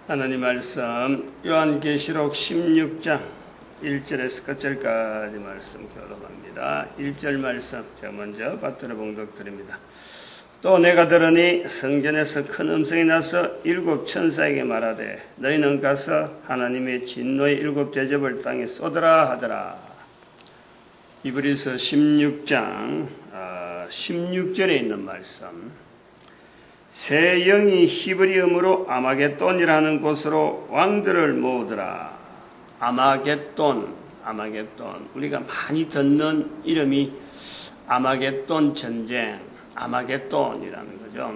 하나님 말씀 요한계시록 16장 1절에서 끝절까지 말씀 교독합니다. 1절 말씀 제가 먼저 받들어 봉독드립니다. 또 내가 들으니 성전에서 큰 음성이 나서 일곱 천사에게 말하되 너희는 가서 하나님의 진노의 일곱 대접을 땅에 쏟으라 하더라. 이브리서 16장 16절에 있는 말씀. 새 영이 히브리음으로 아마겟돈이라는 곳으로 왕들을 모으더라. 아마겟돈. 우리가 많이 듣는 이름이 아마겟돈 전쟁, 아마겟돈이라는 거죠.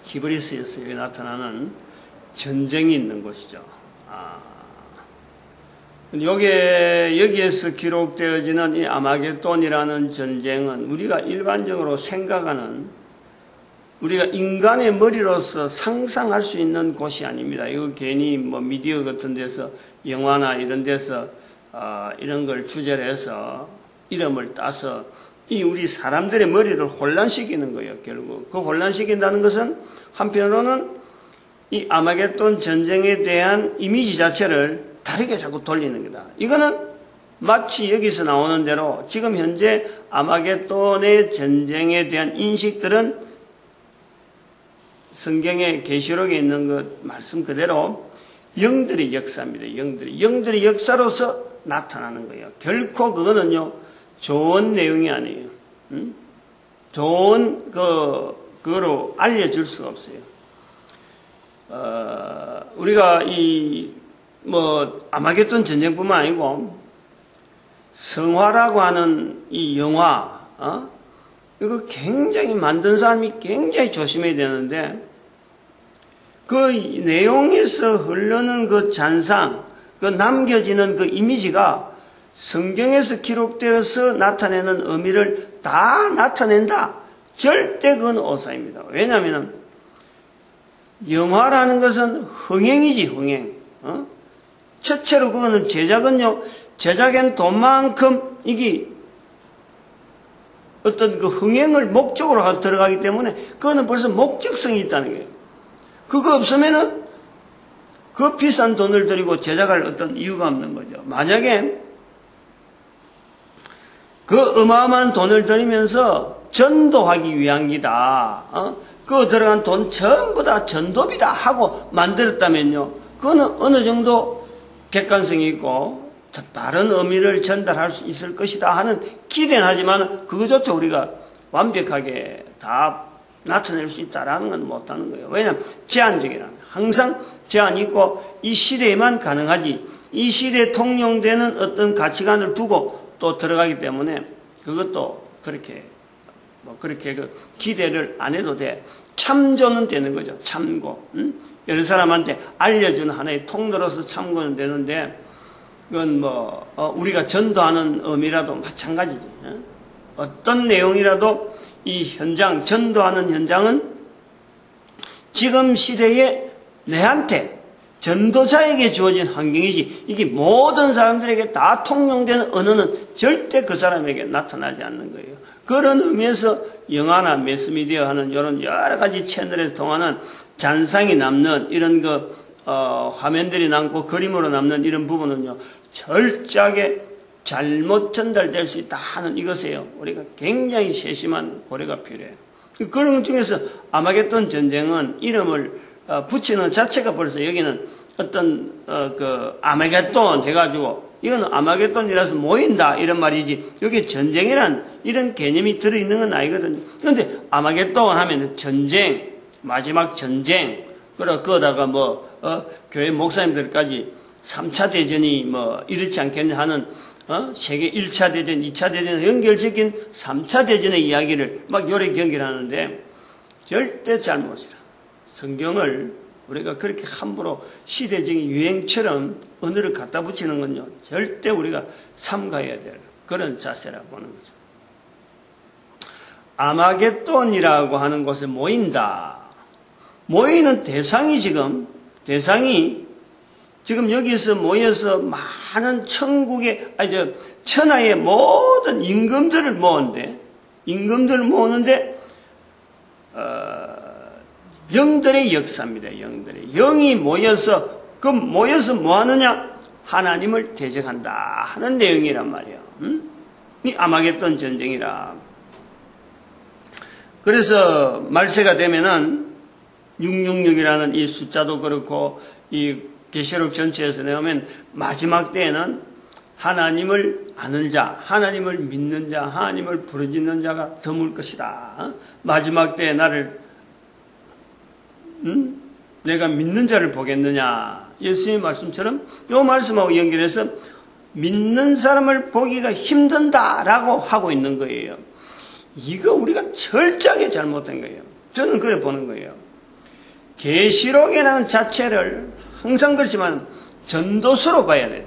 히브리서에서 여기 나타나는 전쟁이 있는 곳이죠. 여기에서 기록되어지는 이 아마겟돈이라는 전쟁은 우리가 일반적으로 생각하는 우리가 인간의 머리로서 상상할 수 있는 곳이 아닙니다. 이거 괜히 미디어 같은 데서 영화나 이런 데서 이런 걸 주제로 해서 이름을 따서 이 우리 사람들의 머리를 혼란시키는 거예요. 결국 그 혼란시킨다는 것은 한편으로는 이 아마겟돈 전쟁에 대한 이미지 자체를 다르게 자꾸 돌리는 거다. 이거는 마치 여기서 나오는 대로 지금 현재 아마겟돈의 전쟁에 대한 인식들은 성경의 계시록에 있는 것 말씀 그대로 영들의 역사입니다. 영들의 역사로서 나타나는 거예요. 결코 그거는요 좋은 내용이 아니에요. 좋은 그거로 알려줄 수가 없어요. 우리가 아마겟돈 전쟁뿐만 아니고 성화라고 하는 이 영화, 이거 굉장히 만든 사람이 굉장히 조심해야 되는데 그 내용에서 흐르는 그 잔상, 그 남겨지는 그 이미지가 성경에서 기록되어서 나타내는 의미를 다 나타낸다. 절대 그건 오산입니다. 왜냐하면 영화라는 것은 흥행이지, 흥행. 첫째로 그거는 제작엔 돈만큼 이게 어떤 그 흥행을 목적으로 들어가기 때문에 그거는 벌써 목적성이 있다는 거예요. 그거 없으면은 그 비싼 돈을 들이고 제작할 어떤 이유가 없는 거죠. 만약에 그 어마어마한 돈을 들이면서 전도하기 위한 기다. 그 들어간 돈 전부 다 전도비다 하고 만들었다면요. 그거는 어느 정도 객관성이 있고 다른 의미를 전달할 수 있을 것이다 하는 기대는 하지만 그거조차 우리가 완벽하게 다 나타낼 수 있다라는 건 못하는 거예요. 왜냐하면 제한적이라는 항상 제한이 있고 이 시대에만 가능하지 이 시대에 통용되는 어떤 가치관을 두고 또 들어가기 때문에 그것도 그렇게 그 기대를 안 해도 돼. 참조는 되는 거죠. 참고. 여러 사람한테 알려준 하나의 통로로서 참고는 되는데 그건 우리가 전도하는 의미라도 마찬가지지. 어떤 내용이라도 이 현장, 전도하는 현장은 지금 시대에 내한테 전도자에게 주어진 환경이지 이게 모든 사람들에게 다 통용되는 언어는 절대 그 사람에게 나타나지 않는 거예요. 그런 의미에서 영화나 매스미디어 하는 이런 여러 가지 채널에서 통하는 잔상이 남는 이런 화면들이 남고 그림으로 남는 이런 부분은요 철저하게 잘못 전달될 수 있다 하는 이것이에요. 우리가 굉장히 세심한 고려가 필요해요. 그런 중에서 아마겟돈 전쟁은 이름을 붙이는 자체가 벌써 여기는 어떤 아마겟돈 해가지고 이건 아마겟돈이라서 모인다 이런 말이지 여기 전쟁이란 이런 개념이 들어있는 건 아니거든요. 그런데 아마겟돈 하면 전쟁, 마지막 전쟁, 그러다가 교회 목사님들까지 3차 대전이 이렇지 않겠냐 하는 세계 1차 대전, 2차 대전에 연결시킨 3차 대전의 이야기를 요래 경결하는데 절대 잘못이라. 성경을 우리가 그렇게 함부로 시대적인 유행처럼 언어를 갖다 붙이는 건요. 절대 우리가 삼가해야 될 그런 자세라고 보는 거죠. 아마겟돈이라고 하는 곳에 모인다. 모이는 대상이 지금 여기서 모여서 많은 천하의 모든 임금들을 모으는데 영들의 역사입니다. 영들의 영이 모여서 모여서 뭐 하느냐? 하나님을 대적한다 하는 내용이란 말이야. 이 아마겟돈 전쟁이라. 그래서 말세가 되면은 666이라는 이 숫자도 그렇고 이 계시록 전체에서 내보면 마지막 때에는 하나님을 아는 자, 하나님을 믿는 자, 하나님을 부르짖는 자가 드물 것이다. 마지막 때에 나를 내가 믿는 자를 보겠느냐. 예수님의 말씀처럼 이 말씀하고 연결해서 믿는 사람을 보기가 힘든다라고 하고 있는 거예요. 이거 우리가 철저하게 잘못된 거예요. 저는 그래 보는 거예요. 계시록이라는 자체를 항상 그렇지만 전도서로 봐야 돼요.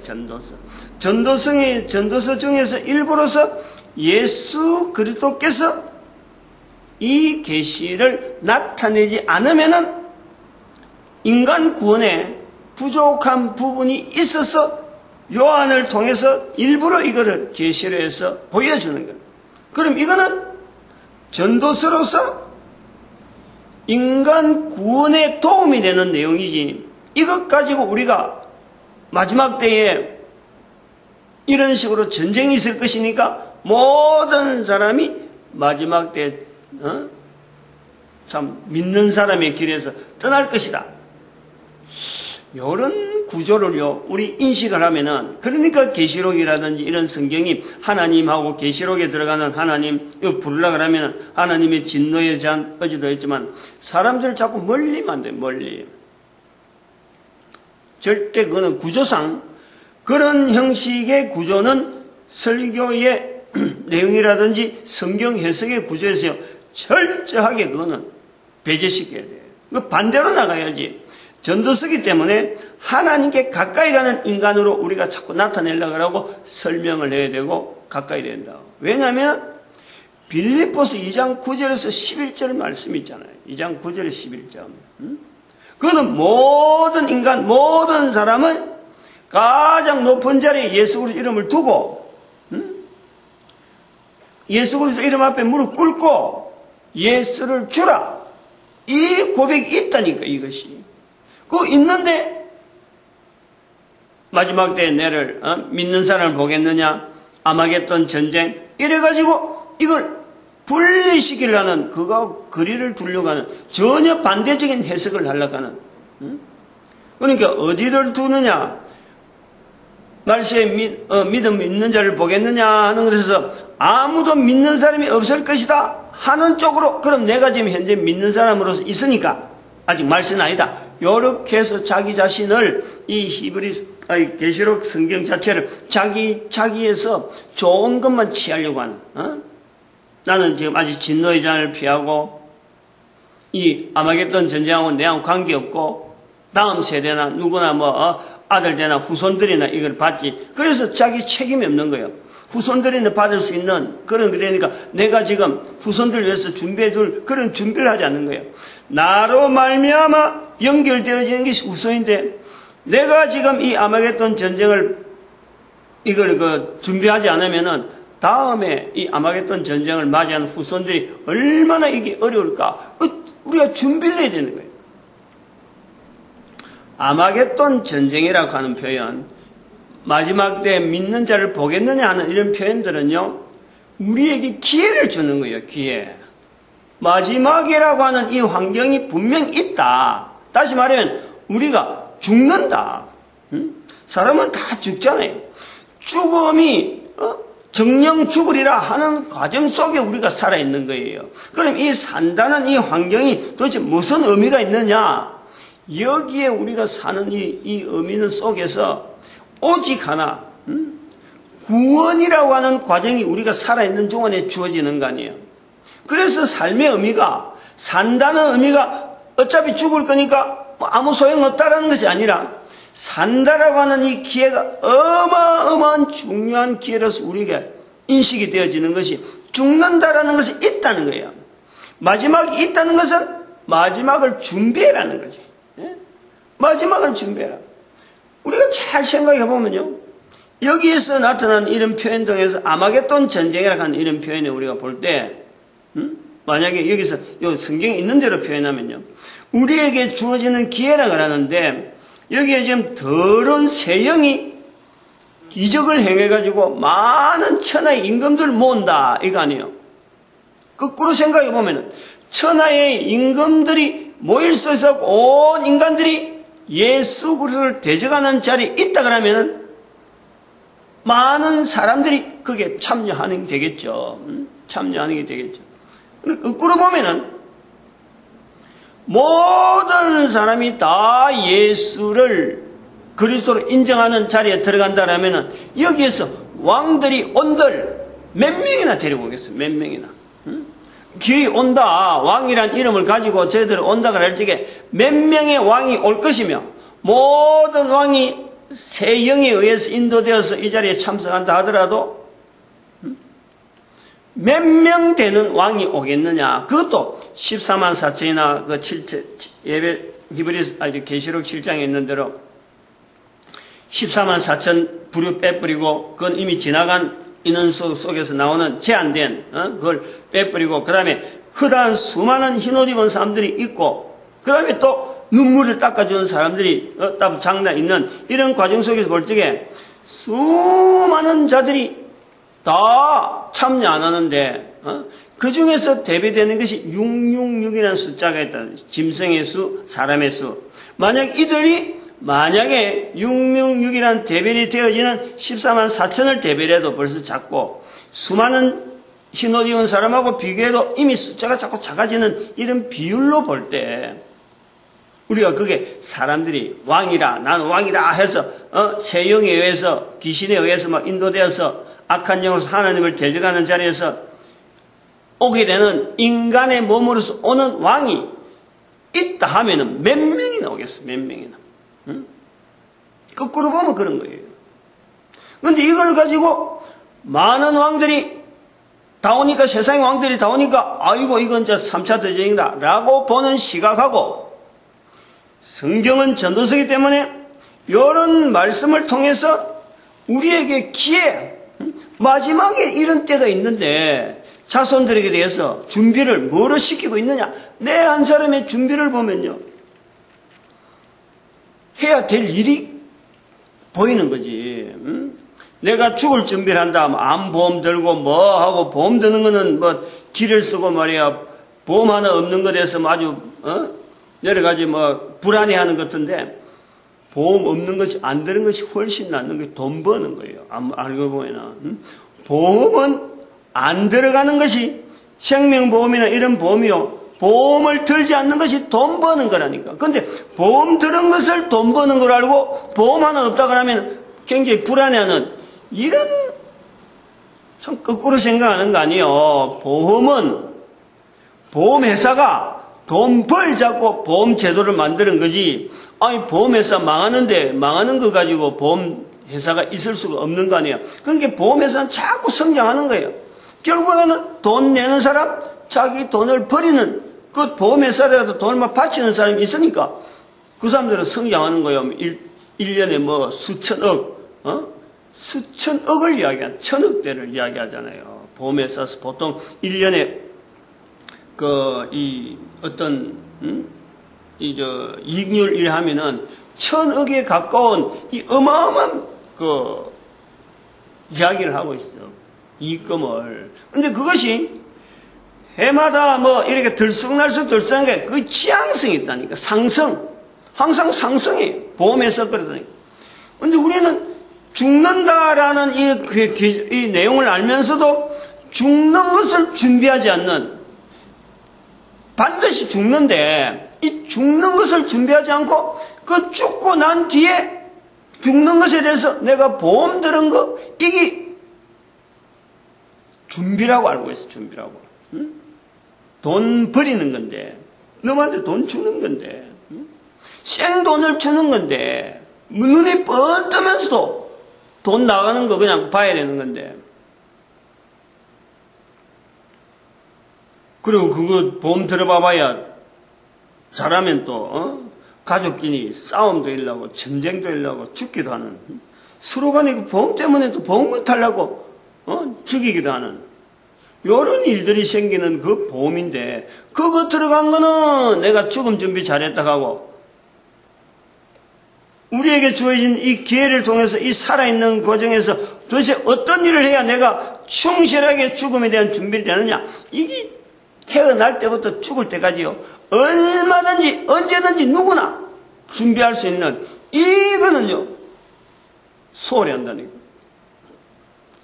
전도서 중에서 일부로서 예수 그리스도께서 이 계시를 나타내지 않으면은 인간 구원에 부족한 부분이 있어서 요한을 통해서 일부러 이거를 계시로 해서 보여주는 거예요. 그럼 이거는 전도서로서 인간 구원에 도움이 되는 내용이지, 이것 가지고 우리가 마지막 때에 이런 식으로 전쟁이 있을 것이니까 모든 사람이 마지막 때에 참 믿는 사람의 길에서 떠날 것이다. 이런 구조를요 우리 인식을 하면은, 그러니까 계시록이라든지 이런 성경이 하나님하고 계시록에 들어가는 하나님 이거 부르려고 하면은 하나님의 진노에 대한 어지도 했지만 사람들을 자꾸 멀리만 돼. 멀리. 절대 그거는 구조상 그런 형식의 구조는 설교의 내용이라든지 성경 해석의 구조에서요 철저하게 그거는 배제시켜야 돼요. 그 반대로 나가야지. 전도서기 때문에 하나님께 가까이 가는 인간으로 우리가 자꾸 나타내려고 하고 설명을 해야 되고 가까이 된다. 왜냐하면 빌립보서 2장 9절에서 11절 말씀이 있잖아요. 2장 9절에 11절. 그거는 모든 인간, 모든 사람은 가장 높은 자리에 예수 그리스도 이름을 두고 예수 그리스도 이름 앞에 무릎 꿇고 예수를 주라. 이 고백이 있다니까, 이것이. 그거 있는데 마지막 때에 내를 믿는 사람을 보겠느냐, 아마겟돈 전쟁 이래가지고 이걸 분리시키려는, 그거 거리를 두려고 하는 전혀 반대적인 해석을 하려고 하는. 그러니까 어디를 두느냐, 말세에 믿음 있는 자를 보겠느냐 하는 것에서 아무도 믿는 사람이 없을 것이다 하는 쪽으로, 그럼 내가 지금 현재 믿는 사람으로서 있으니까 아직 말세는 아니다, 요렇게 해서 자기 자신을 이 계시록 성경 자체를 자기에서 좋은 것만 취하려고 하는, 나는 지금 아직 진노의 잔을 피하고 이 아마겟돈 전쟁하고 내하고 관계없고 다음 세대나 누구나 아들되나 후손들이나 이걸 받지. 그래서 자기 책임이 없는 거예요. 후손들이나 받을 수 있는 그런, 그러니까 내가 지금 후손들을 위해서 준비해둘 그런 준비를 하지 않는 거예요. 나로 말미암아 연결되어지는 것이 후손인데, 내가 지금 이 아마겟돈 전쟁을 이걸 준비하지 않으면은 다음에 이 아마겟돈 전쟁을 맞이하는 후손들이 얼마나 이게 어려울까. 우리가 준비를 해야 되는 거예요. 아마겟돈 전쟁이라고 하는 표현, 마지막 때 믿는 자를 보겠느냐 하는 이런 표현들은요 우리에게 기회를 주는 거예요. 기회. 마지막이라고 하는 이 환경이 분명히 있다. 다시 말하면 우리가 죽는다. 사람은 다 죽잖아요. 죽음이 정령 죽으리라 하는 과정 속에 우리가 살아있는 거예요. 그럼 이 산다는 이 환경이 도대체 무슨 의미가 있느냐, 여기에 우리가 사는 이 의미는 속에서 오직 하나, 구원이라고 하는 과정이 우리가 살아있는 동안에 주어지는 거 아니에요. 그래서 삶의 의미가, 산다는 의미가 어차피 죽을 거니까 아무 소용없다라는 것이 아니라, 산다라고 하는 이 기회가 어마어마한 중요한 기회로서 우리에게 인식이 되어지는 것이, 죽는다라는 것이 있다는 거예요. 마지막이 있다는 것은 마지막을 준비해라는 거지. 마지막을 준비해라. 우리가 잘 생각해 보면요, 여기에서 나타나는 이런 표현 중에서 아마겟돈 전쟁이라고 하는 이런 표현을 우리가 볼 때, 만약에 여기서 요 성경에 있는 대로 표현하면요, 우리에게 주어지는 기회라고 하는데 여기에 지금 더러운 새 영이 기적을 행해가지고 많은 천하의 임금들을 모은다 이거 아니에요. 거꾸로 생각해 보면은 천하의 임금들이 모일 수 있어 온 인간들이 예수 그리스도를 대적하는 자리에 있다 그러면은 많은 사람들이 그게 참여하는 게 되겠죠. 참여하는 게 되겠죠. 거꾸로 보면은 모든 사람이 다 예수를 그리스도로 인정하는 자리에 들어간다라면은 여기에서 왕들이 온들 몇 명이나 데리고 오겠어요. 몇 명이나. 기회에 온다. 왕이란 이름을 가지고 저희들이 온다 그럴 적에 몇 명의 왕이 올 것이며 모든 왕이 새 영에 의해서 인도되어서 이 자리에 참석한다 하더라도 몇 명 되는 왕이 오겠느냐. 그것도 14만 4천이나 그 계시록 7장에 있는 대로 14만 4천 부류 빼버리고 그건 이미 지나간 인원수 속에서 나오는 제한된 그걸 빼버리고 그 다음에 크다한 수많은 흰옷 입은 사람들이 있고 그 다음에 또 눈물을 닦아주는 사람들이 장난 있는 이런 과정 속에서 볼 적에 수많은 자들이 다 참여 안 하는데 그 중에서 대비되는 것이 666이라는 숫자가 있다. 짐승의 수, 사람의 수. 만약에 666이라는 대별이 되어지는 14만 4천을 대별해도 벌써 작고 수많은 흰옷 입은 사람하고 비교해도 이미 숫자가 자꾸 작아지는 이런 비율로 볼 때 우리가 그게 사람들이 왕이라 나는 왕이라 해서 새 영에 의해서 귀신에 의해서 막 인도되어서 악한 영으로서 하나님을 대적하는 자리에서 오게 되는 인간의 몸으로서 오는 왕이 있다 하면은 몇 명이나 오겠어. 몇 명이나. 거꾸로 보면 그런 거예요. 그런데 이걸 가지고 많은 왕들이 다 오니까 세상의 왕들이 다 오니까 아이고 이건 이제 3차 대전이다 라고 보는 시각하고 성경은 전도서이기 때문에 이런 말씀을 통해서 우리에게 기회 마지막에 이런 때가 있는데 자손들에게 대해서 준비를 뭐로 시키고 있느냐. 내 한 사람의 준비를 보면요 해야 될 일이 보이는 거지. 내가 죽을 준비를 한다. 암보험 들고 뭐 하고 보험 드는 거는 뭐 길을 쓰고 말이야. 보험 하나 없는 것에서 아주 여러 가지 뭐 불안해하는 것 같은데 보험 없는 것이 안 되는 것이 훨씬 낫는 게 돈 버는 거예요. 알고 보면은 보험은 안 들어가는 것이 생명보험이나 이런 보험이요. 보험을 들지 않는 것이 돈 버는 거라니까. 그런데 보험 들은 것을 돈 버는 걸 알고 보험 하나 없다 그러면 굉장히 불안해하는 이런 참 거꾸로 생각하는 거 아니에요. 보험은 보험회사가 돈 벌자고 보험 제도를 만드는 거지. 아니 보험회사 망하는데 망하는 거 가지고 보험회사가 있을 수가 없는 거 아니에요. 그러니까 보험회사는 자꾸 성장하는 거예요. 결국에는 돈 내는 사람, 자기 돈을 버리는 그 보험회사라도 돈을 막 바치는 사람이 있으니까 그 사람들은 성장하는 거예요. 1년에 뭐 수천억, 수천억을 이야기한, 천억대를 이야기하잖아요. 보험회사에서 보통 1년에 이익률 일하면은 천억에 가까운 이 어마어마한 이야기를 하고 있어. 이익금을. 근데 그것이 해마다 뭐 이렇게 들쑥날쑥 게 그 지향성이 있다니까. 상승. 항상 상승해. 보험에서 그러다니까. 근데 우리는 죽는다라는 이 내용을 알면서도 죽는 것을 준비하지 않는, 반드시 죽는데 이 죽는 것을 준비하지 않고 그 죽고 난 뒤에 죽는 것에 대해서 내가 보험 들은 거 이게 준비라고 알고 있어. 준비라고. 응? 돈 버리는 건데 너한테 돈 주는 건데 생돈을 주는 건데 눈이 뻔 뜨면서도 돈 나가는 거 그냥 봐야 되는 건데 그리고 그거 보험 들어봐봐야 잘하면 또 가족끼리 싸움도 일나고 전쟁도 일나고 죽기도 하는 서로 간에 그 보험 때문에 또 보험 못하려고 죽이기도 하는 요런 일들이 생기는 그 보험인데, 그거 들어간 거는 내가 죽음 준비 잘했다 하고, 우리에게 주어진 이 기회를 통해서 이 살아있는 과정에서 도대체 어떤 일을 해야 내가 충실하게 죽음에 대한 준비를 되느냐? 이게 태어날 때부터 죽을 때까지요. 얼마든지 언제든지 누구나 준비할 수 있는 이거는요. 소홀히 한다는 거.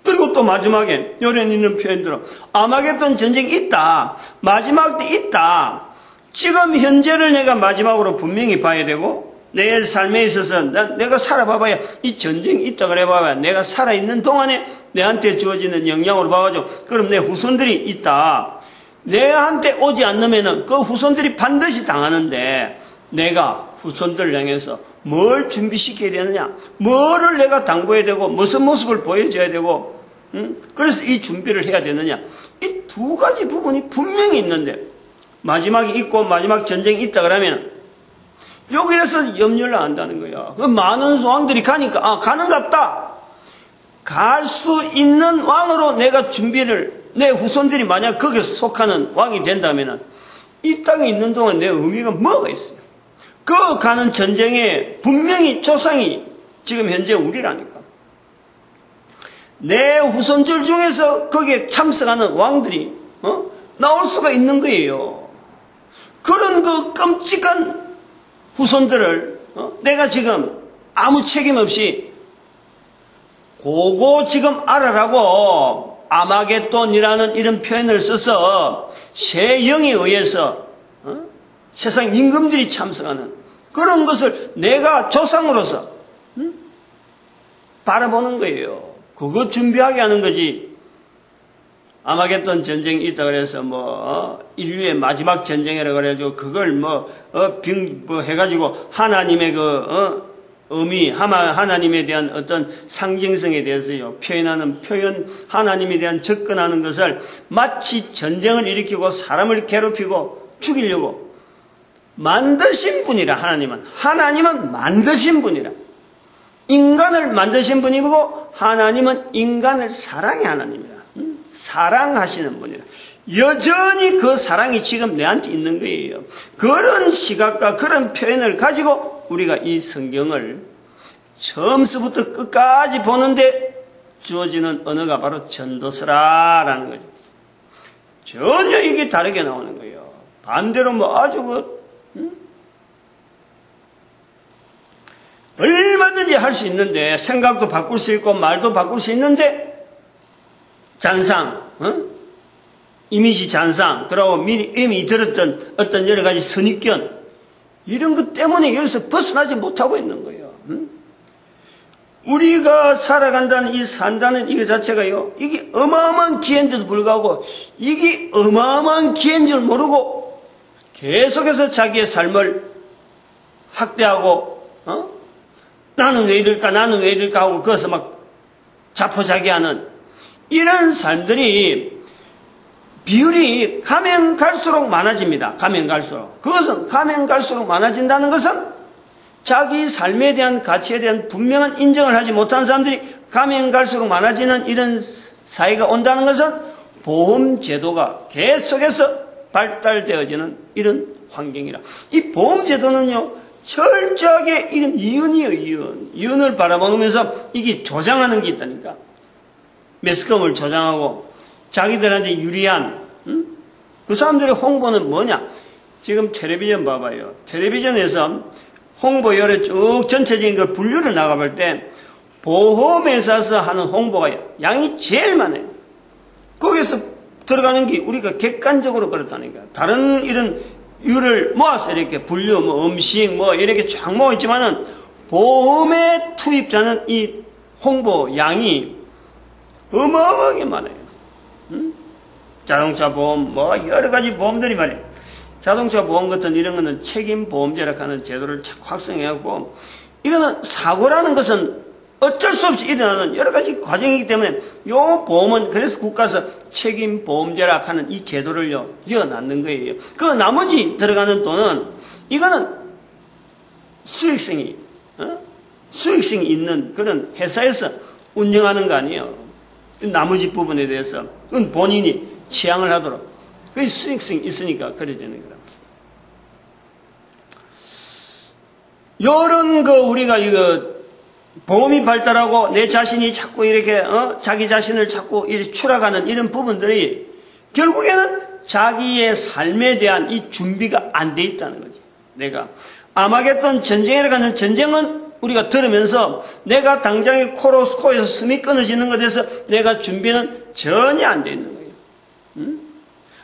그리고 또 마지막에 요런 있는 표현들은 아마겟돈 전쟁이 있다. 마지막 때 있다. 지금 현재를 내가 마지막으로 분명히 봐야 되고 내 삶에 있어서 내가 살아봐봐야 이 전쟁이 있다 그래 봐봐야 내가 살아있는 동안에 내한테 주어지는 영향으로 봐가지고 그럼 내 후손들이 있다. 내한테 오지 않으면은 그 후손들이 반드시 당하는데 내가 후손들을 향해서 뭘 준비시켜야 되느냐, 뭐를 내가 당부해야 되고 무슨 모습을 보여줘야 되고 그래서 이 준비를 해야 되느냐, 이 두 가지 부분이 분명히 있는데 마지막이 있고 마지막 전쟁이 있다 그러면 여기에서 염려를 한다는 거야. 많은 왕들이 가니까 가는갑다. 갈 수 있는 왕으로 내가 준비를, 내 후손들이 만약 거기에 속하는 왕이 된다면 이 땅에 있는 동안 내 의미가 뭐가 있어요? 그 가는 전쟁에 분명히 조상이 지금 현재 우리라니까. 내 후손들 중에서 거기에 참석하는 왕들이 나올 수가 있는 거예요. 그런 그 끔찍한 후손들을 내가 지금 아무 책임 없이 그거 지금 알아라고 아마겟돈이라는 이런 표현을 써서 새 영에 의해서 세상 임금들이 참석하는 그런 것을 내가 조상으로서 바라보는 거예요. 그거 준비하게 하는 거지. 아마겟돈 전쟁이 있다 그래서 인류의 마지막 전쟁이라 그래가지고 그걸 해가지고 하나님의 의미, 하나님에 대한 어떤 상징성에 대해서요, 표현, 하나님에 대한 접근하는 것을 마치 전쟁을 일으키고 사람을 괴롭히고 죽이려고 만드신 분이라, 하나님은 만드신 분이라. 인간을 만드신 분이고, 하나님은 인간을 사랑의 하나님이라. 사랑하시는 분이라. 여전히 그 사랑이 지금 내한테 있는 거예요. 그런 시각과 그런 표현을 가지고 우리가 이 성경을 처음서부터 끝까지 보는데 주어지는 언어가 바로 전도서라라는 거죠. 전혀 이게 다르게 나오는 거예요. 반대로 아주 얼마든지 할 수 있는데, 생각도 바꿀 수 있고 말도 바꿀 수 있는데, 잔상, 이미지 잔상, 그리고 이미 들었던 어떤 여러 가지 선입견, 이런 것 때문에 여기서 벗어나지 못하고 있는 거예요. 우리가 살아간다는 산다는 이거 자체가요, 이게 어마어마한 기회인데도 불구하고, 이게 어마어마한 기회인 줄 모르고, 계속해서 자기의 삶을 학대하고, 나는 왜 이럴까 하고, 거기서 자포자기하는, 이런 삶들이 비율이 가면 갈수록 많아집니다. 그것은 가면 갈수록 많아진다는 것은 자기 삶에 대한 가치에 대한 분명한 인정을 하지 못한 사람들이 가면 갈수록 많아지는 이런 사회가 온다는 것은 보험제도가 계속해서 발달되어지는 이런 환경이라. 이 보험제도는요, 철저하게 이건 이윤이에요. 이윤을 바라보면서 이게 조장하는 게 있다니까. 매스컴을 조장하고 자기들한테 유리한 그 사람들의 홍보는 뭐냐? 지금 텔레비전 봐봐요. 텔레비전에서 홍보열에 쭉 전체적인 걸 분류를 나가볼 때 보험회사에서 하는 홍보가 양이 제일 많아요. 거기서 들어가는 게 우리가 객관적으로 그렇다니까. 다른 이런 유를 모아서 이렇게 분류, 음식, 이렇게 쫙 모아있지만은 보험에 투입자는 이 홍보 양이 어마어마하게 많아요. 자동차 보험, 여러 가지 보험들이 말이에요. 자동차 보험 같은 이런 거는 책임 보험제라고 하는 제도를 자꾸 확성해갖고, 이거는 사고라는 것은 어쩔 수 없이 일어나는 여러 가지 과정이기 때문에, 요 보험은 그래서 국가에서 책임 보험제라고 하는 이 제도를요, 이어놨는 거예요. 그 나머지 들어가는 돈은, 이거는 수익성이 있는 그런 회사에서 운영하는 거 아니에요. 나머지 부분에 대해서 그건 본인이 취향을 하도록. 그게 수익성이 있으니까 그래 되는 거라. 요런 거 우리가 보험이 발달하고 내 자신이 자꾸 이렇게, 자기 자신을 자꾸 이렇게 추락하는 이런 부분들이 결국에는 자기의 삶에 대한 이 준비가 안 돼 있다는 거지. 내가 아마겟돈 전쟁에 가는 전쟁은 우리가 들으면서 내가 당장에 코에서 숨이 끊어지는 것에 대해서 내가 준비는 전혀 안 돼 있는 거예요.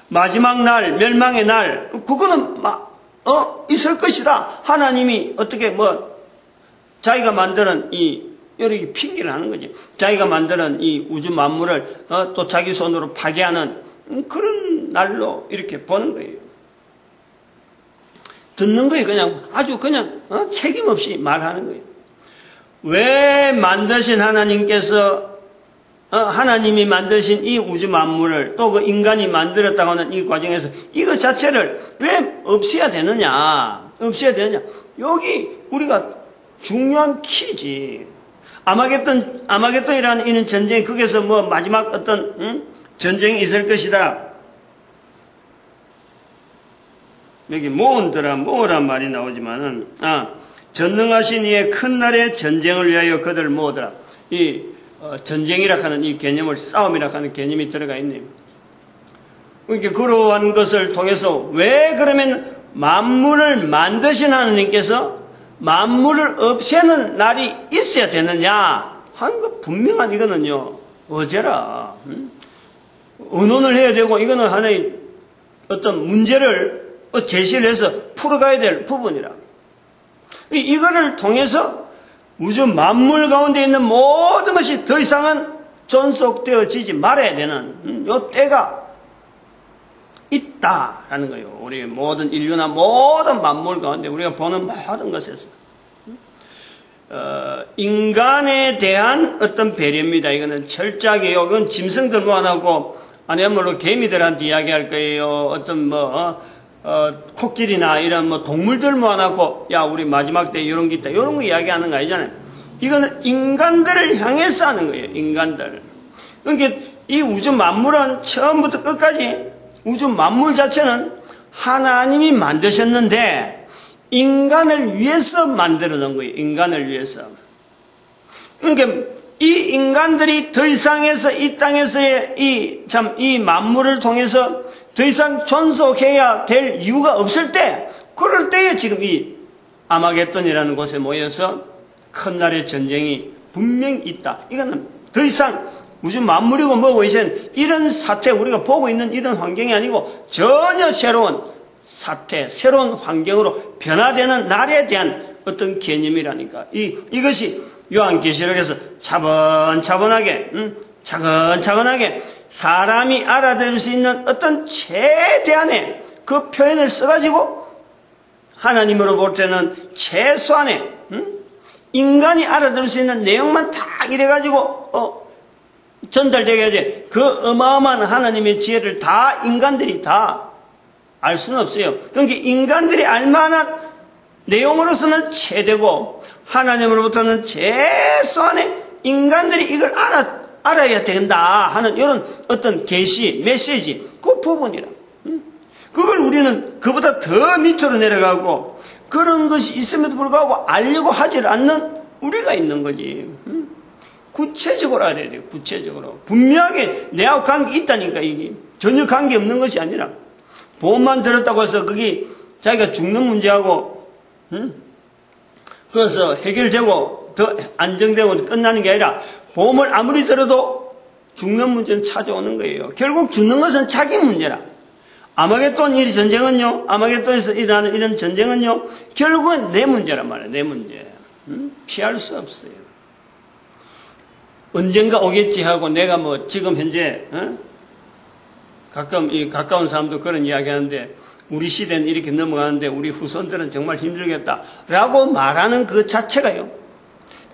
마지막 날, 멸망의 날, 그거는 있을 것이다. 하나님이 어떻게 자기가 만드는 여러 핑계를 하는 거지. 자기가 만드는 이 우주 만물을 또 자기 손으로 파괴하는 그런 날로 이렇게 보는 거예요. 듣는 거예요. 그냥 아주 그냥 책임 없이 말하는 거예요. 왜 만드신 하나님께서 하나님이 만드신 이 우주 만물을 또 그 인간이 만들었다고 하는 이 과정에서 이거 자체를 왜 없애야 되느냐? 없애야 되느냐? 여기 우리가 중요한 키지. 아마겟돈이라는 이런 전쟁, 거기서 마지막 어떤 전쟁이 있을 것이다. 여기 모으란 말이 나오지만은 전능하신 이의 큰 날의 전쟁을 위하여 그들을 모으더라. 전쟁이라 하는 이 개념을 싸움이라 하는 개념이 들어가 있네요. 그러니까 그러한 것을 통해서 왜 그러면 만물을 만드신 하나님께서 만물을 없애는 날이 있어야 되느냐 하는 거 분명한 이거는요. 어제라. 의논을 해야 되고 이거는 하나의 어떤 문제를 제시를 해서 풀어가야 될 부분이라. 이거를 통해서 우주 만물 가운데 있는 모든 것이 더 이상은 존속되어지지 말아야 되는 요 때가 있다라는 거예요. 우리 모든 인류나 모든 만물 가운데 우리가 보는 모든 것에서 인간에 대한 어떤 배려입니다. 이거는 철저하게요. 이건 짐승들 모아놓고 아니면 개미들한테 이야기할 거예요. 어떤 코끼리나 이런 동물들 모아놓고 야 우리 마지막 때 이런 게 있다 이런 거 이야기하는 거 아니잖아요. 이거는 인간들을 향해서 하는 거예요. 인간들. 그러니까 이 우주 만물은 처음부터 끝까지 우주 만물 자체는 하나님이 만드셨는데 인간을 위해서 만들어 놓은 거예요. 인간을 위해서. 그러니까 이 인간들이 더 이상해서 이 땅에서의 이 만물을 통해서 더 이상 존속해야 될 이유가 없을 때, 그럴 때에 지금 이 아마겟돈이라는 곳에 모여서 큰 날의 전쟁이 분명히 있다. 이거는 더 이상 우주 만물이고 뭐고 이제는 이런 사태, 우리가 보고 있는 이런 환경이 아니고 전혀 새로운 사태, 새로운 환경으로 변화되는 날에 대한 어떤 개념이라니까. 이것이 요한계시록에서 차분차분하게, 차근차근하게 사람이 알아들을 수 있는 어떤 최대한의 그 표현을 써가지고 하나님으로 볼 때는 최소한의 인간이 알아들을 수 있는 내용만 딱 이래가지고 전달되게 하지. 그 어마어마한 하나님의 지혜를 다 인간들이 다 알 수는 없어요. 그러니까 인간들이 알만한 내용으로서는 최대고 하나님으로부터는 최소한의 인간들이 이걸 알아야 된다 하는 이런 어떤 계시, 메시지, 그 부분이라. 그걸 우리는 그보다 더 밑으로 내려가고 그런 것이 있음에도 불구하고 알려고 하질 않는 우리가 있는 거지. 구체적으로 알아야 돼요. 구체적으로. 분명하게 내하고 관계 있다니까 이게. 전혀 관계 없는 것이 아니라 보험만 들었다고 해서 그게 자기가 죽는 문제하고 그래서 해결되고 더 안정되고 끝나는 게 아니라 보험을 아무리 들어도 죽는 문제는 찾아오는 거예요. 결국 죽는 것은 자기 문제라. 아마겟돈 이 전쟁은요, 아마겟돈에서 일어나는 이런 전쟁은요, 결국은 내 문제란 말이에요. 내 문제. 피할 수 없어요. 언젠가 오겠지 하고 내가 지금 현재 가끔 이 가까운 사람도 그런 이야기 하는데 우리 시대는 이렇게 넘어가는데 우리 후손들은 정말 힘들겠다라고 말하는 그 자체가요,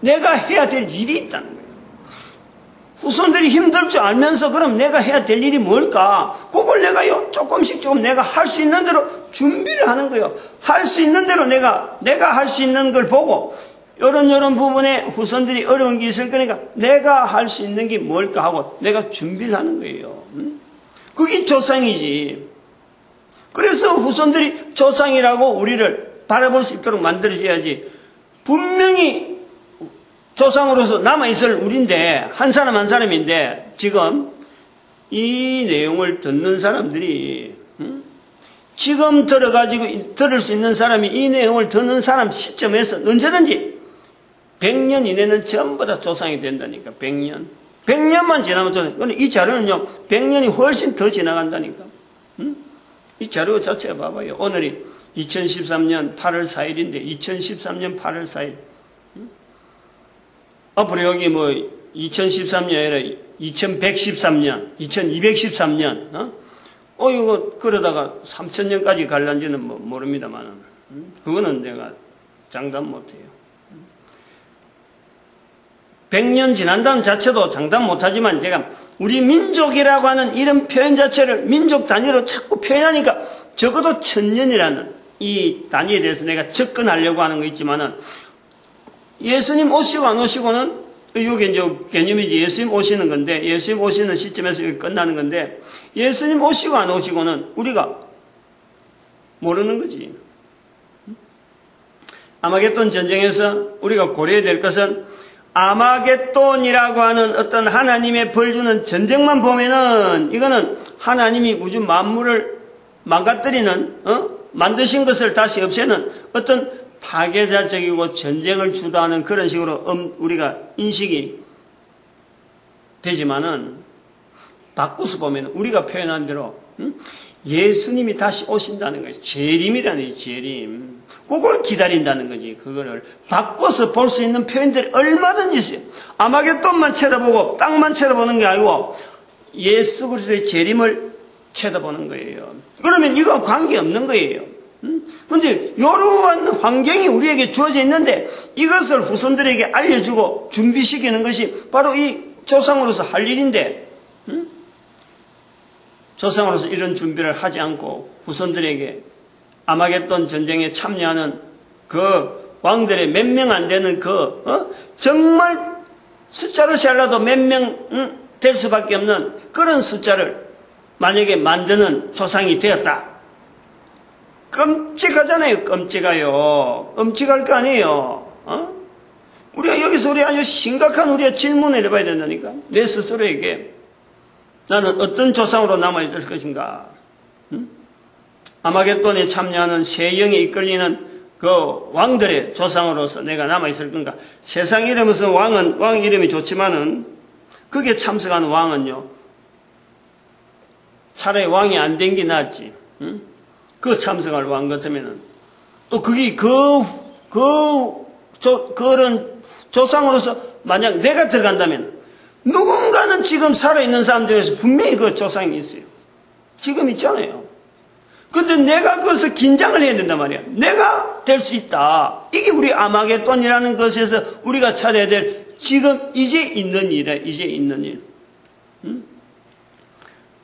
내가 해야 될 일이 있다는 거예요. 후손들이 힘들 줄 알면서 그럼 내가 해야 될 일이 뭘까? 그걸 내가요 조금씩 내가 할 수 있는 대로 준비를 하는 거예요. 할 수 있는 대로 내가 할 수 있는 걸 보고 이런 부분에 후손들이 어려운 게 있을 거니까 내가 할 수 있는 게 뭘까 하고 내가 준비를 하는 거예요. 그게 조상이지. 그래서 후손들이 조상이라고 우리를 바라볼 수 있도록 만들어줘야지. 분명히 조상으로서 남아있을 우리인데, 한 사람 한 사람인데, 지금 이 내용을 듣는 사람들이, 지금 들을 수 있는 사람이 이 내용을 듣는 사람 시점에서 언제든지 100년 이내는 전부 다 조상이 된다니까. 100년. 100년만 지나면 조상. 근데 이 자료는요, 100년이 훨씬 더 지나간다니까. 이 자료 자체가 봐봐요. 오늘이 2013년 8월 4일인데 2013년 8월 4일. 앞으로 여기 뭐 2013년이 아니라 2113년, 2213년, 이거 그러다가 3000년까지 갈란지는 뭐 모릅니다만, 그거는 내가 장담 못해요. 100년 지난다는 자체도 장담 못하지만 제가 우리 민족이라고 하는 이런 표현 자체를 민족 단위로 자꾸 표현하니까 적어도 1000년이라는 이 단위에 대해서 내가 접근하려고 하는 거 있지만은 예수님 오시고 안 오시고는 이게 이제 개념이지. 예수님 오시는 건데, 예수님 오시는 시점에서 이게 끝나는 건데, 예수님 오시고 안 오시고는 우리가 모르는 거지. 아마겟돈 전쟁에서 우리가 고려해야 될 것은 아마겟돈이라고 하는 어떤 하나님의 벌 주는 전쟁만 보면은 이거는 하나님이 우주 만물을 망가뜨리는, 만드신 것을 다시 없애는 어떤 파괴자적이고 전쟁을 주도하는 그런 식으로 우리가 인식이 되지만은 바꾸서 보면 우리가 표현한 대로 예수님이 다시 오신다는 거지. 재림이라는 거지. 재림. 그걸 기다린다는 거지. 그거를 바꿔서 볼 수 있는 표현들이 얼마든지 있어요. 아마겟돈만 쳐다보고 땅만 쳐다보는 게 아니고 예수 그리스도의 재림을 쳐다보는 거예요. 그러면 이거 관계없는 거예요. 그런데 이러한 환경이 우리에게 주어져 있는데 이것을 후손들에게 알려주고 준비시키는 것이 바로 이 조상으로서 할 일인데, 조상으로서 이런 준비를 하지 않고 후손들에게 아마겟돈 전쟁에 참여하는 그 왕들의 몇 명 안 되는 정말 숫자로 잘라도 몇 명 될 수밖에 없는 그런 숫자를 만약에 만드는 조상이 되었다. 끔찍하잖아요. 끔찍해요. 끔찍할 거 아니에요. 우리가 여기서 우리 아주 심각한 우리가 질문을 해봐야 된다니까. 내 스스로에게 나는 어떤 조상으로 남아있을 것인가. 아마겟돈에 참여하는 세 영에 이끌리는 그 왕들의 조상으로서 내가 남아있을 건가. 세상 이름에서 왕 이름이 좋지만은 그게 참석하는 왕은요, 차라리 왕이 안 된 게 낫지. 그 참석할 왕 같으면은 또 그게 그런 조상으로서 만약 내가 들어간다면 누군가는 지금 살아있는 사람 중에서 분명히 그 조상이 있어요. 지금 있잖아요. 근데 내가 그것을 긴장을 해야 된단 말이야. 내가 될 수 있다. 이게 우리 아마겟돈이라는 것에서 우리가 찾아야 될 지금 이제 있는 일이야. 이제 있는 일.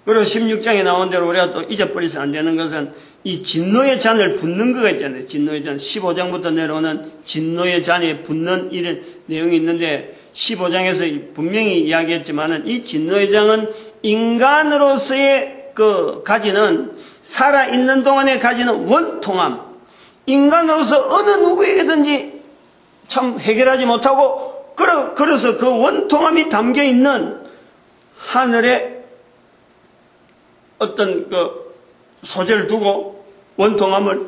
그리고 16장에 나온 대로 우리가 또 잊어버리서 안 되는 것은 이 진노의 잔을 붓는 거가 있잖아요. 진노의 잔. 15장부터 내려오는 진노의 잔에 붓는 이런 내용이 있는데 15장에서 분명히 이야기했지만은 이 진노의 잔은 인간으로서의 가지는 살아있는 동안에 가지는 원통함. 인간으로서 어느 누구에게든지 참 해결하지 못하고 그래서 그 원통함이 담겨 있는 하늘의 어떤 소재를 두고 원통함을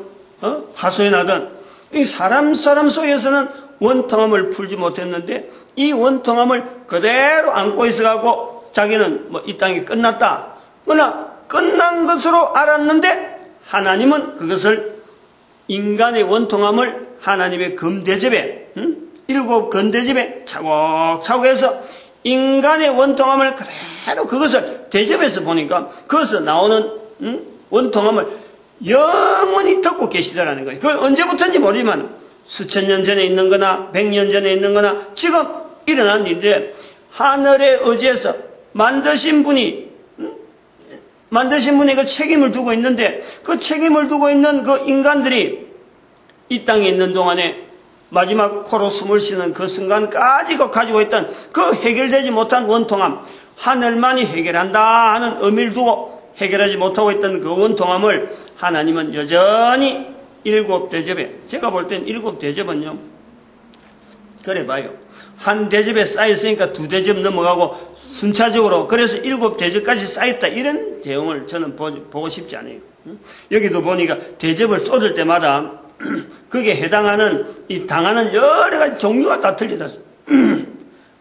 하소연하던 이 사람 속에서는 원통함을 풀지 못했는데 이 원통함을 그대로 안고 있어가고 자기는 이 땅이 끝났다. 그러나 끝난 것으로 알았는데 하나님은 그것을 인간의 원통함을 하나님의 금대접에 7 건대접에 차곡차곡 해서 인간의 원통함을 그대로 그것을 대접해서 보니까 거기서 나오는 원통함을 영원히 듣고 계시더라는 거예요. 그건 언제부터인지 모르지만 수천 년 전에 있는 거나 100년 전에 있는 거나 지금 일어난 일인데 하늘에 의지해서 만드신 분이 그 책임을 두고 있는데 그 책임을 두고 있는 그 인간들이 이 땅에 있는 동안에 마지막 코로 숨을 쉬는 그 순간까지 가지고 있던 그 해결되지 못한 원통함 하늘만이 해결한다 하는 의미를 두고 해결하지 못하고 있던 그 원통함을 하나님은 여전히 7대접에, 제가 볼 땐 7대접은요, 그래 봐요. 한 대접에 쌓였으니까 2대접 넘어가고 순차적으로 그래서 7대접까지 쌓였다, 이런 내용을 저는 보고 싶지 않아요. 여기도 보니까 대접을 쏟을 때마다 그게 해당하는 이 당하는 여러 가지 종류가 다 틀리다.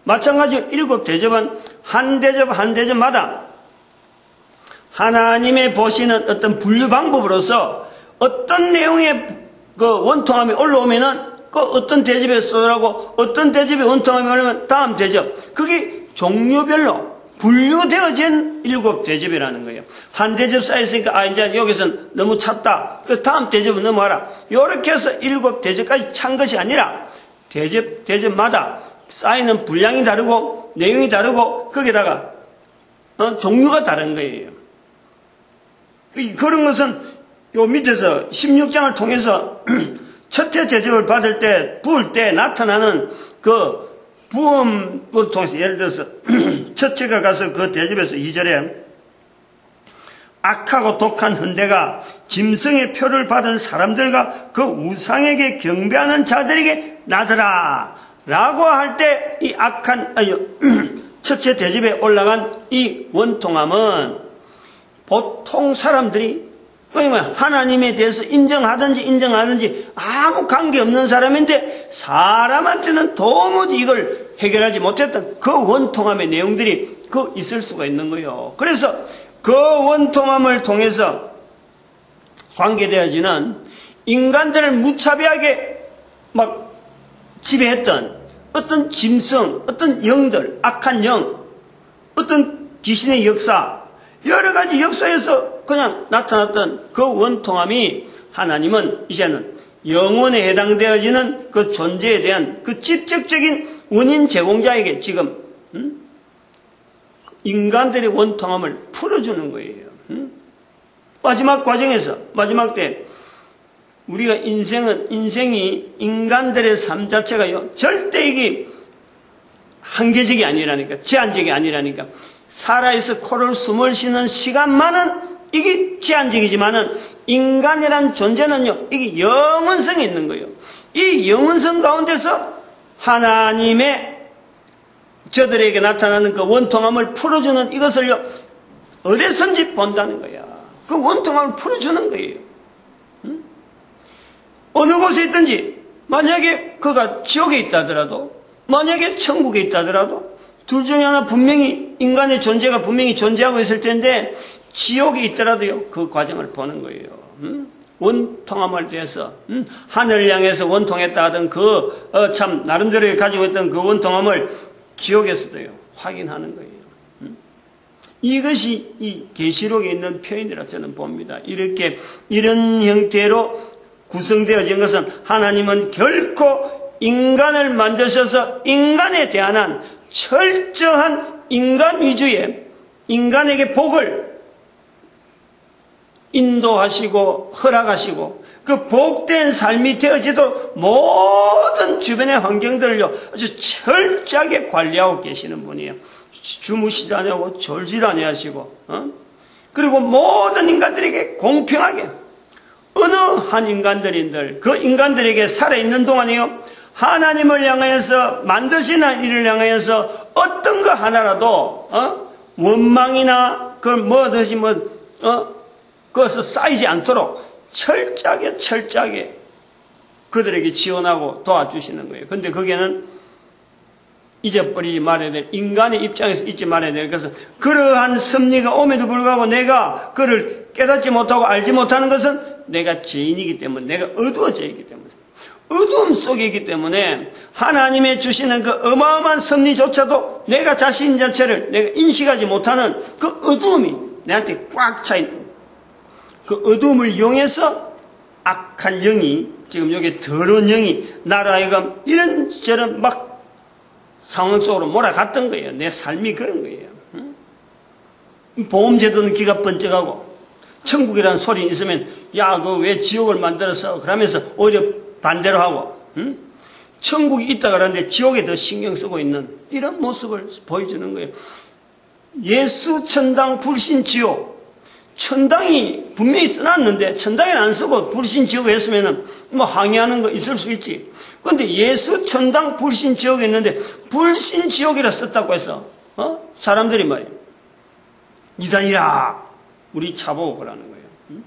마찬가지로 7대접은 한 대접 한 대접마다 하나님의 보시는 어떤 분류 방법으로서 어떤 내용의 그 원통함이 올라오면은 그 어떤 대접에 쏟으라고 어떤 대접에 원통함이 올라오면 다음 대접, 그게 종류별로 분류되어진 7대접이라는 거예요. 한 대접 쌓였으니까 이제 여기서는 너무 찼다, 그 다음 대접은 넘어가라, 이렇게 해서 7대접까지 찬 것이 아니라 대접마다 쌓이는 분량이 다르고 내용이 다르고 거기다가 종류가 다른 거예요. 그런 것은 요 밑에서 16장을 통해서 첫째 대접을 받을 때, 부을 때 나타나는 그 부음을 통해서, 예를 들어서 첫째가 가서 그 대접에서 2절에 악하고 독한 흔대가 짐승의 표를 받은 사람들과 그 우상에게 경배하는 자들에게 나더라 라고 할 때, 이 악한 첫째 대접에 올라간 이 원통함은 보통 사람들이 하나님에 대해서 인정하든지 아무 관계없는 사람인데 사람한테는 도무지 이걸 해결하지 못했던 그 원통함의 내용들이 있을 수가 있는 거예요. 그래서 그 원통함을 통해서 관계되어지는 인간들을 무차별하게 막 지배했던 어떤 짐승, 어떤 영들, 악한 영, 어떤 귀신의 역사, 여러 가지 역사에서 그냥 나타났던 그 원통함이 하나님은 이제는 영혼에 해당되어지는 그 존재에 대한 그 직접적인 원인 제공자에게 지금 인간들의 원통함을 풀어주는 거예요. 마지막 과정에서, 마지막 때 우리가 인생이 인간들의 삶 자체가요, 절대 이게 한계적이 아니라니까, 제한적이 아니라니까. 살아있어 코를 숨을 쉬는 시간만은 이게 제한적이지만은 인간이란 존재는요, 이게 영원성이 있는 거예요. 이 영원성 가운데서 하나님의 저들에게 나타나는 그 원통함을 풀어주는 이것을요, 어디선지 본다는 거야. 그 원통함을 풀어주는 거예요. 어느 곳에 있든지, 만약에 그가 지옥에 있다 하더라도, 만약에 천국에 있다 하더라도, 둘 중에 하나 분명히 인간의 존재가 분명히 존재하고 있을 텐데 지옥에 있더라도요, 그 과정을 보는 거예요. 원통함을 위해서 하늘을 향해서 원통했다 하던 참 나름대로 가지고 있던 그 원통함을 지옥에서도요 확인하는 거예요. 이것이 이 계시록에 있는 표현이라 저는 봅니다. 이런 형태로 구성되어진 것은 하나님은 결코 인간을 만드셔서 인간에 대한 철저한 인간 위주의 인간에게 복을 인도하시고 허락하시고 그 복된 삶이 되어지도록 모든 주변의 환경들을요 아주 철저하게 관리하고 계시는 분이에요. 주무시지 아니하고 졸지도 아니하시고 그리고 모든 인간들에게 공평하게 어느 한 인간들인들 그 인간들에게 살아있는 동안이요 하나님을 향하여서 만드시는 일을 향하여서 어떤 거 하나라도 원망이나 그걸 뭐든지 그것을 쌓이지 않도록 철저하게 그들에게 지원하고 도와주시는 거예요. 그런데 거기에는 잊어버리지 말아야 될, 인간의 입장에서 잊지 말아야 될 것은 그러한 섭리가 옴에도 불구하고 내가 그를 깨닫지 못하고 알지 못하는 것은 내가 죄인이기 때문에, 내가 어두워져 있기 때문에, 어두움 속에 있기 때문에 하나님의 주시는 그 어마어마한 섭리조차도 내가 자신 자체를 내가 인식하지 못하는 그 어두움이 내한테 꽉 차 있는 그 어두움을 이용해서 악한 영이, 지금 여기 더러운 영이 나로 하여금 이런저런 막 상황 속으로 몰아갔던 거예요. 내 삶이 그런 거예요. 보험제도는 귀가 번쩍하고 천국이라는 소리 있으면 야, 그 왜 지옥을 만들었어? 그러면서 오히려 반대로 하고 천국이 있다 그러는데 지옥에 더 신경 쓰고 있는 이런 모습을 보여주는 거예요. 예수 천당 불신 지옥, 천당이 분명히 써놨는데 천당에는 안 쓰고 불신지옥에 했으면 뭐 항의하는 거 있을 수 있지. 그런데 예수 천당 불신지옥에 있는데 불신지옥이라 썼다고 해서 사람들이 말이야 이단이라 우리 차 보고 그러는 거예요.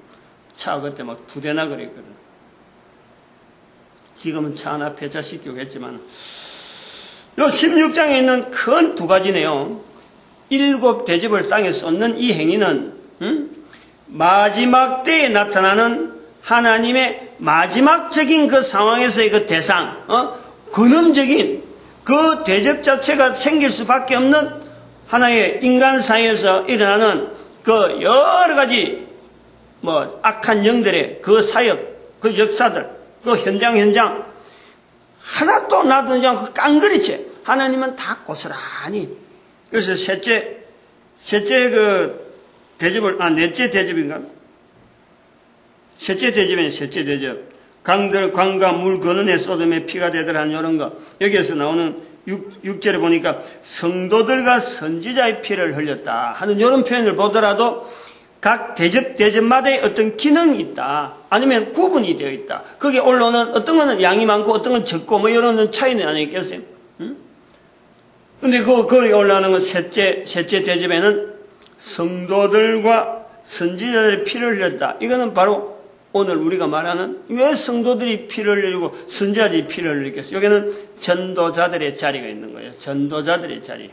차 그때 막 2대나 그랬거든. 지금은 차 하나 폐차시키고 했지만 요 16장에 있는 큰 2가지네요. 7 대접을 땅에 쏟는 이 행위는 마지막 때에 나타나는 하나님의 마지막적인 그 상황에서의 그 대상, 근원적인 그 대접 자체가 생길 수밖에 없는 하나의 인간 사이에서 일어나는 그 여러 가지 뭐 악한 영들의 그 사역, 그 역사들, 그 현장 하나도 놔두지 않고 깡그리째 하나님은 다 고스란히. 그래서 셋째 그 대접을 넷째 대접인가? 셋째 대접. 강과 물 근원에 쏟음에 피가 되더라 이런 거. 여기에서 나오는 6절에 보니까 성도들과 선지자의 피를 흘렸다 하는 이런 표현을 보더라도 각 대접마다의 어떤 기능이 있다. 아니면 구분이 되어 있다. 거기에 올라오는 어떤 거는 양이 많고 어떤 건 적고 뭐 이런 차이는 아니겠어요? 근데 거기에 올라오는 건 셋째 대접에는 성도들과 선지자들의 피를 흘렸다. 이거는 바로 오늘 우리가 말하는 왜 성도들이 피를 흘리고 선지자들이 피를 흘리겠어요? 여기는 전도자들의 자리가 있는 거예요. 전도자들의 자리.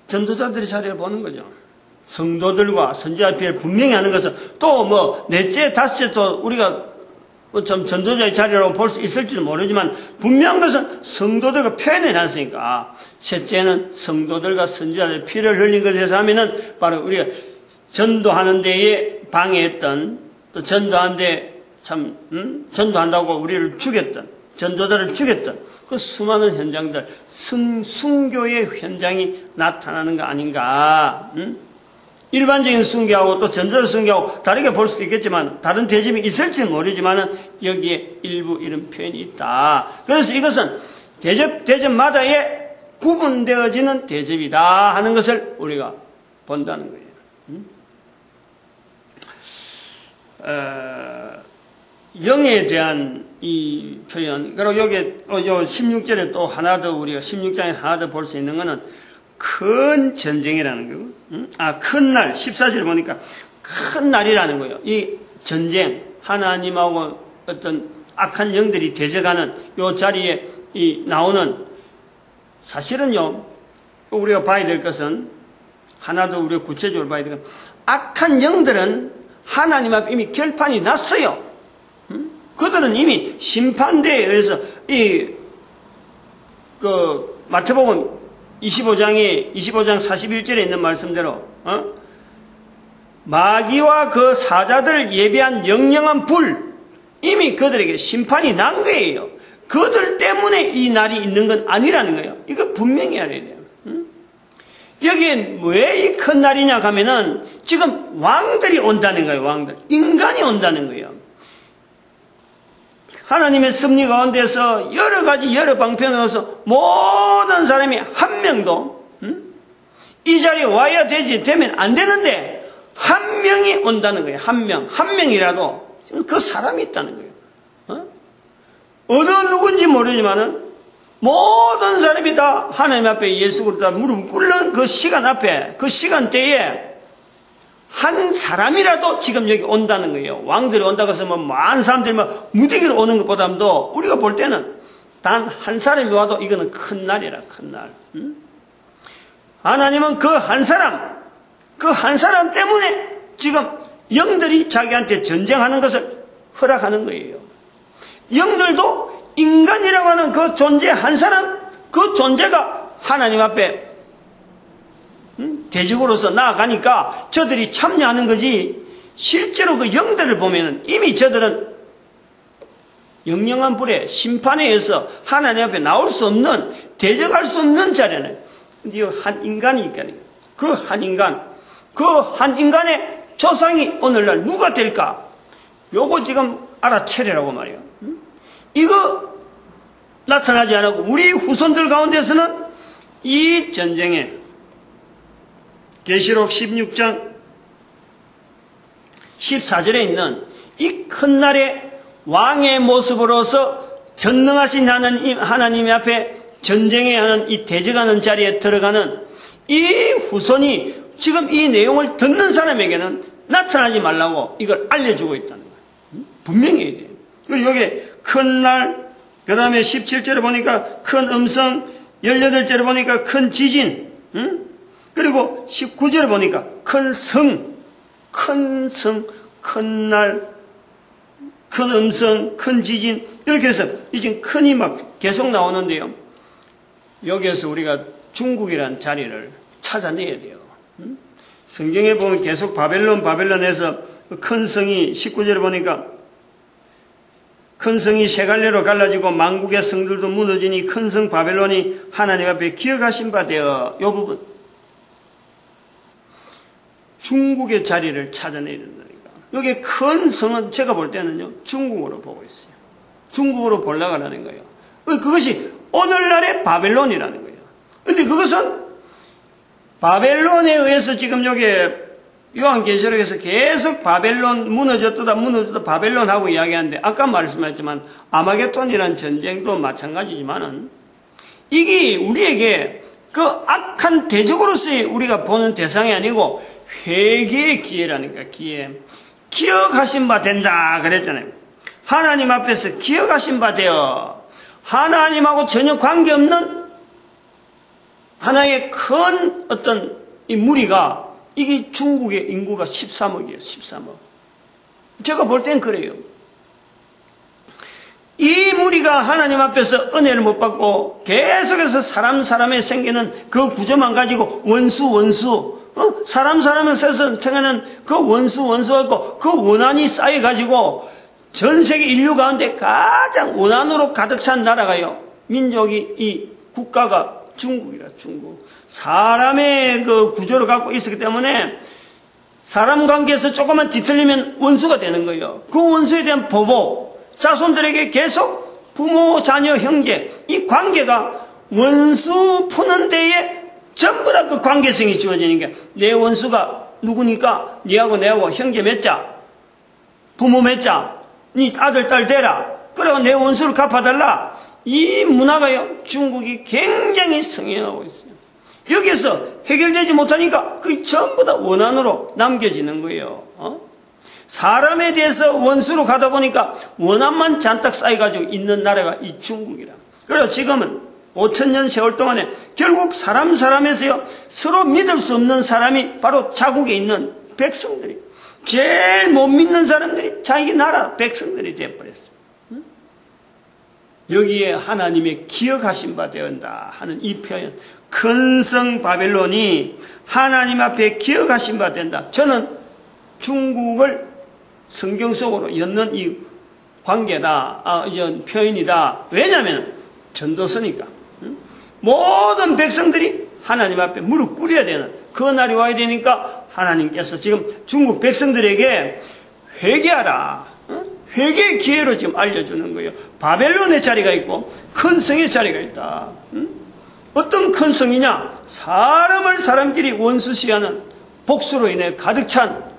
전도자들의 자리를 보는 거죠. 성도들과 선지자의 피를 분명히 하는 것은 또 뭐 넷째, 다섯째 또 우리가 좀 전도자의 자리라고 볼 수 있을지는 모르지만 분명한 것은 성도들과 표현해 놨으니까 셋째는 성도들과 선지자들의 피를 흘린 것에서 하면은 바로 우리가 전도하는 데에 방해했던 또 전도하는 데 전도한다고 우리를 죽였던 전도자를 죽였던 그 수많은 현장들 순교의 현장이 나타나는 거 아닌가. 일반적인 순교하고 또 전도자 순교하고 다르게 볼 수도 있겠지만 다른 대접이 있을지는 모르지만 여기에 일부 이런 표현이 있다. 그래서 이것은 대접마다의 구분되어지는 대접이다 하는 것을 우리가 본다는 거예요. 영에 대한 이 표현, 그리고 여기 16절에 또 하나 더 우리가 16장에 하나 더 볼 수 있는 것은 큰 전쟁이라는 거고, 큰 날, 14절에 보니까 큰 날이라는 거예요. 이 전쟁, 하나님하고 어떤 악한 영들이 대적하는 이 자리에 나오는, 사실은요, 우리가 봐야 될 것은, 하나 더 우리가 구체적으로 봐야 될 것은, 악한 영들은 하나님 앞에 이미 결판이 났어요. 그들은 이미 심판대에 의해서 마태복음 25장 41절에 있는 말씀대로 마귀와 그 사자들을 예비한 영영한 불, 이미 그들에게 심판이 난 거예요. 그들 때문에 이 날이 있는 건 아니라는 거예요. 이거 분명히 알아야 돼요. 여기엔 왜 이 큰 날이냐 하면은 지금 왕들이 온다는 거예요. 왕들, 인간이 온다는 거예요. 하나님의 섭리 가운데서 여러 방편으로서 모든 사람이 한 명도 이 자리에 와야 되면 안 되는데 한 명이 온다는 거예요. 한 명이라도 그 사람이 있다는 거예요. 어느 누군지 모르지만은 모든 사람이 다 하나님 앞에 예수 그리스도 무릎 꿇는 그 시간 앞에, 그 시간대에 한 사람이라도 지금 여기 온다는 거예요. 왕들이 온다고 해서 뭐 많은 사람들이 막 무대기로 오는 것보다도 우리가 볼 때는 단 한 사람이 와도 이거는 큰 날이라, 큰 날. 하나님은 그 한 사람 때문에 지금 영들이 자기한테 전쟁하는 것을 허락하는 거예요. 영들도 인간이라고 하는 그 존재 한 사람, 그 존재가 하나님 앞에 대적으로서 나아가니까 저들이 참여하는 거지, 실제로 그 영들을 보면은 이미 저들은 영영한 불에 심판에 의해서 하나님 앞에 나올 수 없는, 대적할 수 없는 자리는, 근데 한 인간이니까 그 한 인간의 조상이 오늘날 누가 될까? 요거 지금 알아채려고 말이에요. 이거 나타나지 않았고 우리 후손들 가운데서는 이 전쟁에 계시록 16장 14절에 있는 이 큰 날의 왕의 모습으로서 전능하신 하나님 앞에 전쟁에 하는 이 대적하는 자리에 들어가는 이 후손이 지금 이 내용을 듣는 사람에게는 나타나지 말라고 이걸 알려주고 있다는 거예요. 분명히 해야 돼요. 그리고 여기 큰 날, 그 다음에 17절에 보니까 큰 음성, 18절에 보니까 큰 지진, 그리고 19절에 보니까 큰 성, 큰 날, 큰 음성, 큰 지진, 이렇게 해서 이제 큰이 막 계속 나오는데요. 여기에서 우리가 중국이라는 자리를 찾아내야 돼요. 성경에 보면 계속 바벨론에서 큰 성이 19절에 보니까 큰 성이 세 갈래로 갈라지고 만국의 성들도 무너지니 큰 성 바벨론이 하나님 앞에 기억하신 바 되어, 이 부분 중국의 자리를 찾아내야 된다니까. 여기 큰 성은 제가 볼 때는요 중국으로 보고 있어요. 중국으로 보려고 하는 거예요. 그것이 오늘날의 바벨론이라는 거예요. 근데 그것은 바벨론에 의해서 지금 여기 요한계시록에서 계속 바벨론 무너졌다 바벨론하고 이야기하는데, 아까 말씀하셨지만 아마겟돈이라는 전쟁도 마찬가지지만은 이게 우리에게 그 악한 대적으로서의 우리가 보는 대상이 아니고 회개의 기회라니까. 기회. 기억하신 바 된다 그랬잖아요. 하나님 앞에서 기억하신 바 되어 하나님하고 전혀 관계없는 하나의 큰 어떤 이 무리가, 이게 중국의 인구가 13억이에요. 13억. 제가 볼 땐 그래요. 이 무리가 하나님 앞에서 은혜를 못 받고 계속해서 사람에 생기는 그 구조만 가지고 원수 사람에서 생기는 그 원수하고 그 원한이 쌓여가지고 전 세계 인류 가운데 가장 원한으로 가득 찬 나라가요. 민족이, 이 국가가 중국이라. 중국. 사람의 그 구조를 갖고 있었기 때문에 사람 관계에서 조금만 뒤틀리면 원수가 되는 거예요. 그 원수에 대한 보복, 자손들에게 계속 부모, 자녀, 형제, 이 관계가 원수 푸는 데에 전부 다 그 관계성이 주어지니까, 내 원수가 누구니까 니하고 내하고 형제 맺자, 부모 맺자, 니 아들 딸 되라, 그리고 내 원수를 갚아달라. 이 문화가요 중국이 굉장히 성행하고 있어요. 여기서 해결되지 못하니까 그게 전부 다 원한으로 남겨지는 거예요. 사람에 대해서 원수로 가다 보니까 원한만 잔뜩 쌓여가지고 있는 나라가 이 중국이라. 그래서 지금은 5,000년 세월 동안에 결국 사람에서요 서로 믿을 수 없는 사람이 바로 자국에 있는 백성들이, 제일 못 믿는 사람들이 자기 나라 백성들이 되어버렸어요. 여기에 하나님의 기억하신 바 되었다 하는 이 표현, 큰 성 바벨론이 하나님 앞에 기억하신 바 된다. 저는 중국을 성경 속으로 엮는 이 관계다, 이런 표현이다. 왜냐하면 전도서니까. 모든 백성들이 하나님 앞에 무릎 꿇어야 되는 그 날이 와야 되니까 하나님께서 지금 중국 백성들에게 회개하라, 회개의 기회로 지금 알려주는 거예요. 바벨론의 자리가 있고 큰 성의 자리가 있다. 어떤 큰 성이냐? 사람끼리 원수시하는 복수로 인해 가득 찬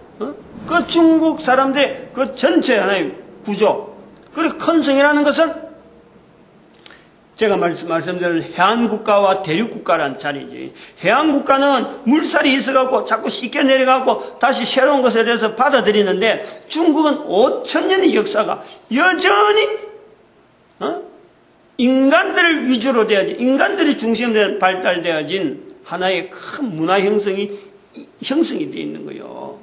그 중국 사람들의 그 전체 하나의 구조. 그리고 큰 성이라는 것은 제가 말씀드린 해안국가와 대륙국가라는 자리지. 해안국가는 물살이 있어갖고 자꾸 씻겨 내려가고 다시 새로운 것에 대해서 받아들이는데, 중국은 5,000년의 역사가 여전히 인간들을 위주로 되어진, 인간들이 중심으로 발달되어진 하나의 큰 문화 형성이 되어 있는 거예요.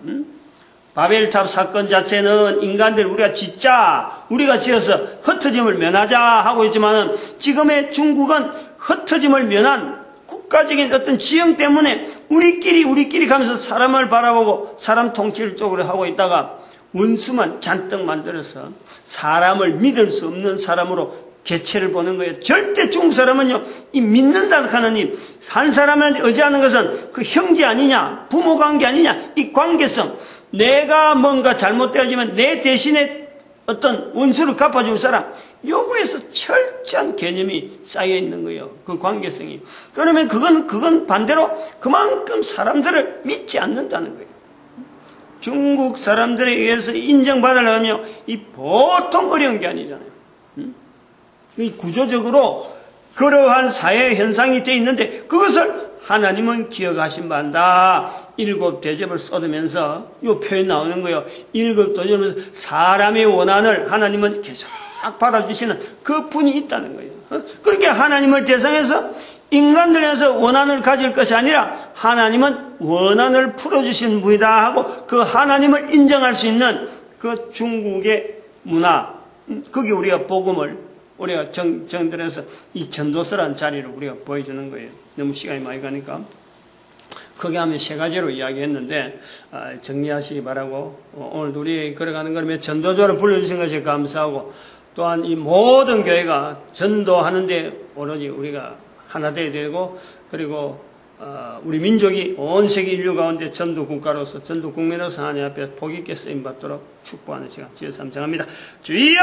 바벨탑 사건 자체는 인간들 우리가 짓자, 우리가 지어서 흩어짐을 면하자 하고 있지만은, 지금의 중국은 흩어짐을 면한 국가적인 어떤 지형 때문에 우리끼리 가면서 사람을 바라보고 사람 통치를 쪽으로 하고 있다가 원수만 잔뜩 만들어서 사람을 믿을 수 없는 사람으로 개체를 보는 거예요. 절대 중국 사람은요, 이 믿는다는 하나님, 한 사람한테 의지하는 것은 그 형제 아니냐, 부모 관계 아니냐, 이 관계성, 내가 뭔가 잘못되어지면 내 대신에 어떤 원수를 갚아줄 사람, 요거에서 철저한 개념이 쌓여 있는 거예요. 그 관계성이. 그러면 그건 반대로 그만큼 사람들을 믿지 않는다는 거예요. 중국 사람들에 의해서 인정받으려면 이 보통 어려운 게 아니잖아요. 이 구조적으로 그러한 사회 현상이 돼 있는데 그것을 하나님은 기억하신 바다. 7 대접을 쏟으면서 이 표현 나오는 거예요. 7 대접을 사람의 원한을 하나님은 계속 받아주시는 그 분이 있다는 거예요. 그렇게 하나님을 대상해서 인간들에서 원한을 가질 것이 아니라 하나님은 원한을 풀어주신 분이다 하고 그 하나님을 인정할 수 있는 그 중국의 문화, 거기 우리가 복음을 우리가 정들여서 이 전도서라는 자리를 우리가 보여주는 거예요. 너무 시간이 많이 가니까. 거기 하면 3가지로 이야기했는데 정리하시기 바라고, 오늘 우리 걸어가는 걸으면 전도조를 불러주신 것에 감사하고, 또한 이 모든 교회가 전도하는데 오로지 우리가 하나 되어야 되고, 그리고 우리 민족이 온 세계 인류 가운데 전도 국가로서, 전도 국민으로서 하나님 앞에 복 있게 쓰임받도록 축복하는 시간 주여 삼정합니다. 주여!